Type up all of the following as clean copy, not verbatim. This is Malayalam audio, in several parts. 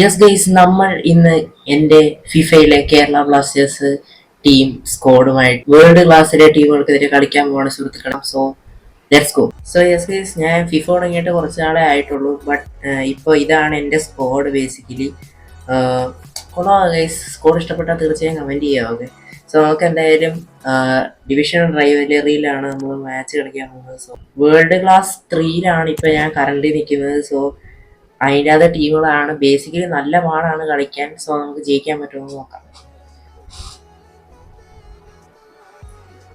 യെസ് ഗൈസ്, നമ്മൾ ഇന്ന് എൻ്റെ ഫിഫയിലെ കേരള ബ്ലാസ്റ്റേഴ്സ് ടീം സ്ക്വാഡുമായി വേൾഡ് ക്ലാസ്സിലെ ടീമുകൾക്കെതിരെ കളിക്കാൻ പോവാണ് സുഹൃത്തുക്കളെ. So let's go. So yes guys, ഞാൻ ഫിഫ തുടങ്ങിയിട്ട് കുറച്ച് നാളെ ആയിട്ടുള്ളൂ. ബട്ട് ഇപ്പോൾ ഇതാണ് എൻ്റെ സ്ക്വാഡ് ബേസിക്കലി. കൊള്ളാം ഗൈസ്, സ്ക്വാഡ് ഇഷ്ടപ്പെട്ടാൽ തീർച്ചയായും കമൻറ്റ് ചെയ്യാം. ഓക്കെ, സോ നമുക്ക് എന്തായാലും ഡിവിഷൻ റൈവലറിയിലാണ് നമ്മൾ മാച്ച് കളിക്കാൻ പോകുന്നത്. സോ വേൾഡ് ക്ലാസ് 3യിലാണ് ഇപ്പോൾ ഞാൻ കറന്റ് നിൽക്കുന്നത്. സോ അതിൻ്റെ അത് ടീമുകളാണ് ബേസിക്കലി നല്ല പാടാണ് കളിക്കാൻ. സോ നമുക്ക് ജയിക്കാൻ പറ്റുമെന്ന് നോക്കാം.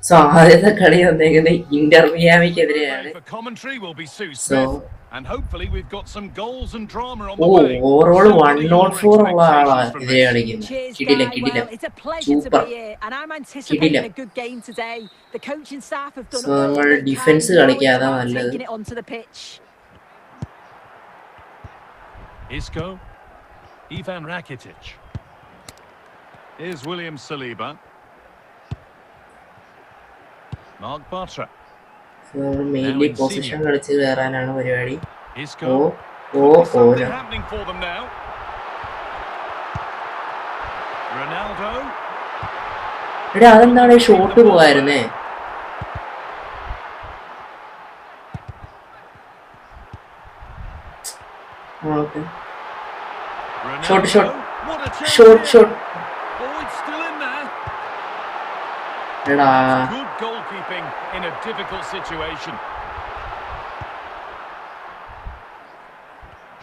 സോ ആദ്യത്തെ കളി വന്നേക്കുന്നത് ഇന്റർ മിയാമിക്കെതിരെയാണ്. സോ ഓവറോൾ 104 ഉള്ള ആളാണ് എതിരെ കളിക്കുന്നത്. കിടില സൂപ്പർ കിടില. സോ നമ്മൾ ഡിഫൻസ് കളിക്കാതെ നല്ലത്. Isco, Ivan Rakitic. Here's William Saliba. Mark Bartra. So mainly position കളിച്ച് കയറാനാണ് പരിപാടി. Isco. Something happening for them now. Ronaldo. എടാ അതെന്താണ് shot പോവായിരുന്നേ? Okay. Shot. Oh, it's still in there. Good goalkeeping in a difficult situation.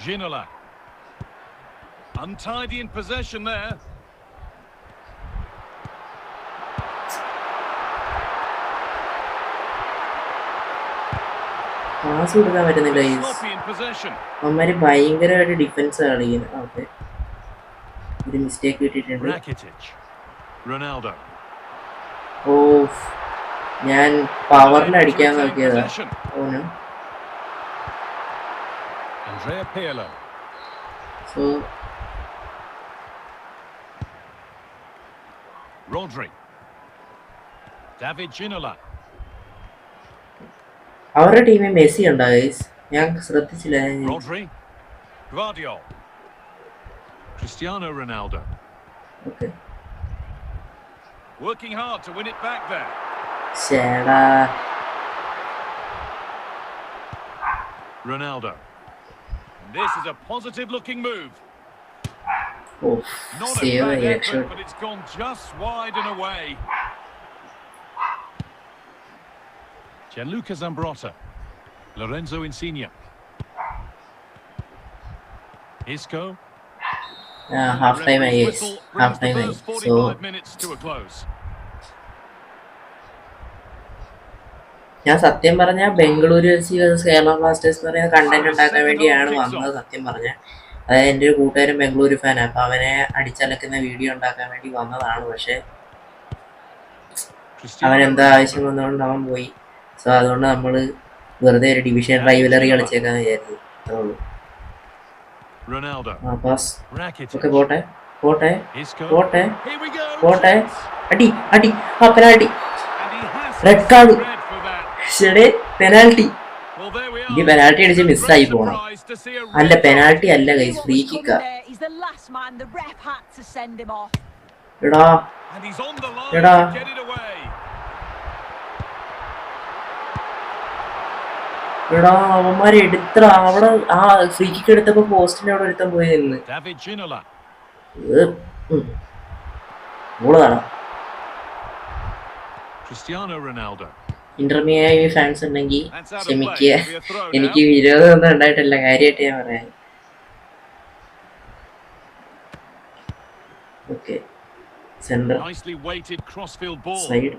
Ginola. Untidy in possession there. Pass കൊടുക്കാൻ പറ്റുന്നില്ല. അവന്മാര് ഭയങ്കരമായിട്ട് ഡിഫൻസ് കളിക്കുന്നത്. ഓക്കെ, ഒരു മിസ്റ്റേക്ക് കിട്ടിയിട്ടുണ്ട്. ഓ, ഞാൻ പവറിൽ അടിക്കാൻ നോക്കിയതാ. ഓന് സോ Rodri. David Ginola. അവരുടെ ടീമിൽ മെസ്സി ഉണ്ടോ ഗൈസ്? ഞാൻ ശ്രദ്ധിച്ചില്ല. Cristiano Ronaldo. Okay. Working hard to win it back there. ശേടാ. Ronaldo. This is a positive looking move. Oh, not a bad effort, but it's gone just wide and away. Gianluca Zambrotta, Lorenzo Insigne, Isco. Half time I guess. Half time I. So 45 minutes to a close. ഞാൻ സത്യം പറഞ്ഞ ബംഗളൂരു കേരള ബ്ലാസ്റ്റേഴ്സ് എന്ന് പറയുന്ന കണ്ടന്റ് ഉണ്ടാക്കാൻ വേണ്ടിയാണ് വന്നത്. സത്യം പറഞ്ഞ അതായത് എൻ്റെ ഒരു കൂട്ടുകാരൻ ബംഗളൂരു ഫാനാണ്. അപ്പം അവനെ അടിച്ചലക്കുന്ന വീഡിയോ ഉണ്ടാക്കാൻ വേണ്ടി വന്നതാണ്. പക്ഷെ അവൻ എന്താ ആവശ്യം വന്നതുകൊണ്ട് അവൻ പോയി. സോ അതുകൊണ്ട് നമ്മൾ വെറുതെ ഒരു ഡിവിഷൻ റൈവലറി കളിച്ചേക്കാന്ന് വിചാരിച്ചു. അത്രേ ഉള്ളൂ. ഓക്കെ, പോട്ടെ. അടി ആ പെനാൽറ്റി. Red card. പെനാൽറ്റി. ഈ പെനാൽറ്റി അടിച്ച് മിസ്സായി പോണം. അല്ല, പെനാൽറ്റി അല്ല ഗൈസ്, ഫ്രീ കിക്കാ. എടാ അവന്മാരെ എടുത്ത അവിടെ ആ ഫ്രീ കിക്ക് എടുത്തപ്പോ പോസ്റ്റിന്റെ അവിടെ ഒരുത്തം പോയി നിന്ന്. ഇന്റർമിയായി ഫാൻസ് ഉണ്ടെങ്കിൽ ക്ഷമിക്കുക, എനിക്ക് വിരോധമൊന്നും ഉണ്ടായിട്ടില്ല. കാര്യമായിട്ട് ഞാൻ പറയാൻ. Okay, centre side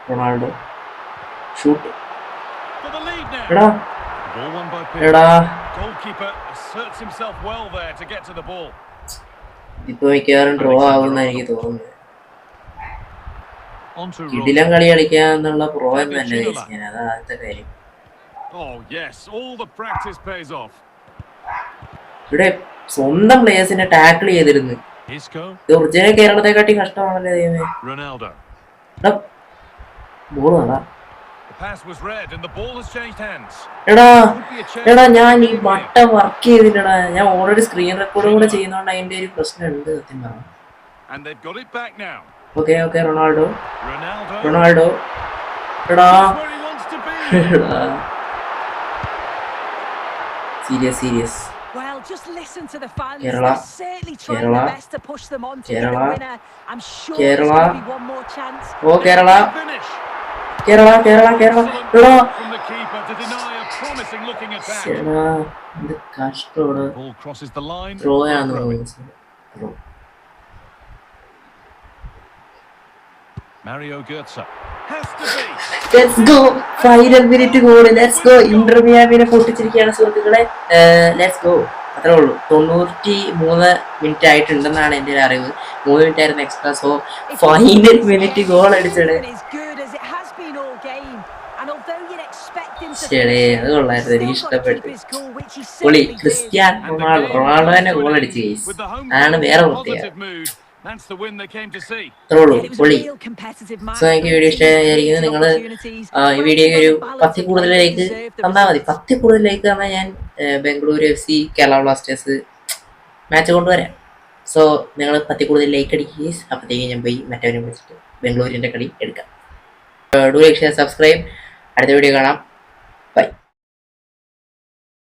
Ronaldo shoot. ഇപ്പൊ മിക്കവാറും ഡ്രോ ആവുന്ന എനിക്ക് തോന്നുന്നത്. ഇതിലും കളി കളിക്കാന്നുള്ള പ്രോ എന്നല്ല ഞാൻ, അതാ ആദ്യത്തെ കാര്യം. ഇവിടെ സ്വന്തം പ്ലേയേഴ്സിനെ ടാക്കിൾ ചെയ്തിരുന്നു. ഒറിജിനൽ കേരളത്തെക്കാട്ടി കഷ്ടമാണല്ലോ ദൈവമേ. Ball നടാ. pass was read and the ball has changed hands. എടാ ഞാൻ ഈ ബട്ടൺ വർക്ക് ചെയ്തില്ലടാ. ഞാൻ ഓൾറെഡി സ്ക്രീൻ റെക്കോർഡും കൂടെ ചെയ്യുന്നോണ്ട് അതിന്റെ ഒരു പ്രശ്നമുണ്ട് സത്യം പറഞ്ഞു. And they've got it back now. Okay Ronaldo എടാ serious Well, just listen to the fans. Kerala. They're certainly trying their best to push them on to the winner. I'm sure there's Kerala. going to be one more chance. Kerala. Finish. എടാ From the keeper to deny a promising looking attack. ഇത് കഷ്ടമാണ്. Ball crosses the line. Throw ആണെന്ന് തോന്നുന്നു. Mario Götze has to be. Let's go. Final minute goal. Let's go. Inter മിയാമിനെ പൊട്ടിച്ചിരിക്കുകയാണ് സുഹൃത്തുക്കളെ. Let's go. അത്രേ ഉള്ളൂ. 93 മിനിറ്റ് ആയിട്ടുണ്ടെന്നാണ് എൻ്റെ ഒരു അറിവ്. 3 മിനിറ്റ് ആയിരുന്നു extra. So final minute goal അടിച്ചത്. ശരി, അത് കൊള്ളായിരുന്നു. എനിക്ക് ഇഷ്ടപ്പെട്ടു. പൊളി. ക്രിസ്ത്യാനോ റൊണാൾഡോ തന്നെ ഗോൾ അടിച്ചു ഗൈസ്. അതാണ് വേറെ പ്രത്യേകത. അത്രേ ഉള്ളൂ. പൊളി. സോ എനിക്ക് വീഡിയോ ഇഷ്ടമായിരിക്കുന്നു. നിങ്ങൾ ഈ വീഡിയോക്ക് ഒരു 10 കൂടുതലേക്ക് തന്നാൽ മതി. 10 കൂടുതലേക്ക് തന്നാൽ ഞാൻ Bengaluru FC Kerala Blasters match കൊണ്ടുവരാം. സോ നിങ്ങൾ 10 കൂടുതൽ ലൈക്ക് അടിക്കുക. അപ്പോഴത്തേക്ക് ഞാൻ പോയി മറ്റവരെ വിളിച്ചിട്ട് ബംഗളൂരിൻ്റെ കളി എടുക്കാം. Do like share subscribe. അടുത്ത വീഡിയോ കാണാം. ബൈ.